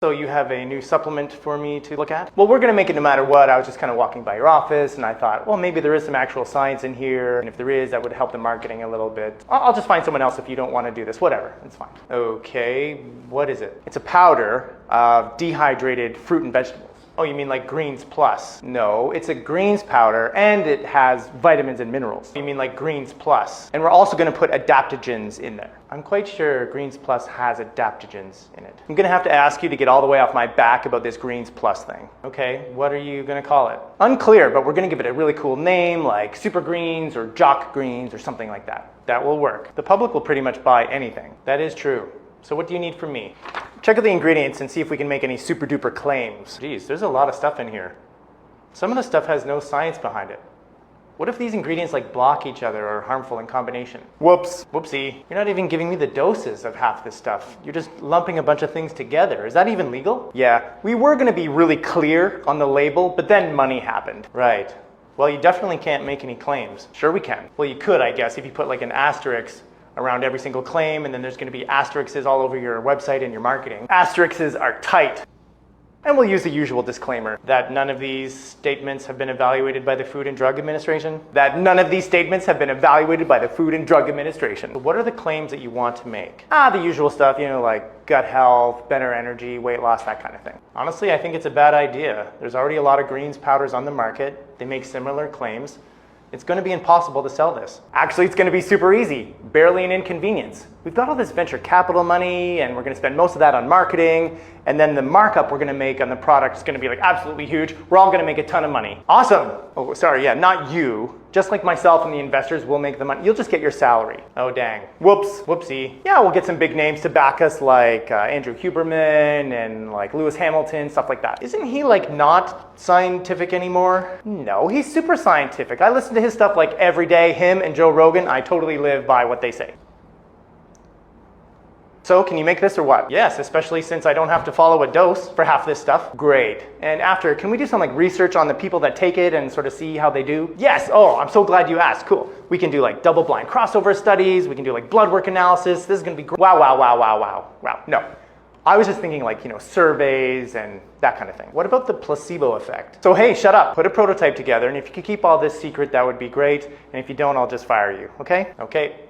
So you have a new supplement for me to look at? Well, we're going to make it no matter what. I was just kind of walking by your office and I thought, well, maybe there is some actual science in here. And if there is, that would help the marketing a little bit. I'll just find someone else if you don't want to do this. Whatever, it's fine. Okay, what is it? It's a powder of dehydrated fruit and vegetables. Oh, you mean like Greens Plus? No, it's a greens powder and it has vitamins and minerals. You mean like Greens Plus? And we're also going to put adaptogens in there. I'm quite sure Greens Plus has adaptogens in it. I'm going to have to ask you to get all the way off my back about this Greens Plus thing. Okay, what are you going to call it? Unclear, but we're going to give it a really cool name like Super Greens or Jock Greens or something like that. That will work. The public will pretty much buy anything. That is true. So what do you need from me? Check out the ingredients and see if we can make any super duper claims. Geez, there's a lot of stuff in here. Some of the stuff has no science behind it. What if these ingredients like block each other or are harmful in combination? Whoops. Whoopsie. You're not even giving me the doses of half this stuff. You're just lumping a bunch of things together. Is that even legal? Yeah, we were going to be really clear on the label, but then money happened. Right. Well, you definitely can't make any claims. Sure we can. Well, you could, I guess, if you put like an asterisk around every single claim, and then there's going to be asterisks all over your website and your marketing. Asterisks are tight. And we'll use the usual disclaimer that none of these statements have been evaluated by the Food and Drug Administration. That none of these statements have been evaluated by the Food and Drug Administration. What are the claims that you want to make? The usual stuff, like gut health, better energy, weight loss, that kind of thing. Honestly, I think it's a bad idea. There's already a lot of greens powders on the market. They make similar claims. It's going to be impossible to sell this. Actually, it's going to be super easy, barely an inconvenience. We've got all this venture capital money and we're going to spend most of that on marketing, and then the markup we're going to make on the product is going to be like absolutely huge. We're all going to make a ton of money. Awesome. Oh, sorry, yeah, not you. Just like myself and the investors will make the money. You'll just get your salary. Oh, dang. Whoops. Whoopsie. Yeah, we'll get some big names to back us like Andrew Huberman and like Lewis Hamilton, stuff like that. Isn't he like not scientific anymore? No, he's super scientific. I listen to his stuff like every day. Him and Joe Rogan, I totally live by what they say. So can you make this or what? Yes, especially since I don't have to follow a dose for half this stuff. Great. And after, can we do some like research on the people that take it and sort of see how they do? Yes. Oh, I'm so glad you asked. Cool. We can do like double-blind crossover studies. We can do like blood work analysis. This is going to be great. Wow, wow, wow, wow, wow, wow. No. I was just thinking like, surveys and that kind of thing. What about the placebo effect? So hey, shut up. Put a prototype together, and if you could keep all this secret, that would be great. And if you don't, I'll just fire you. Okay? Okay.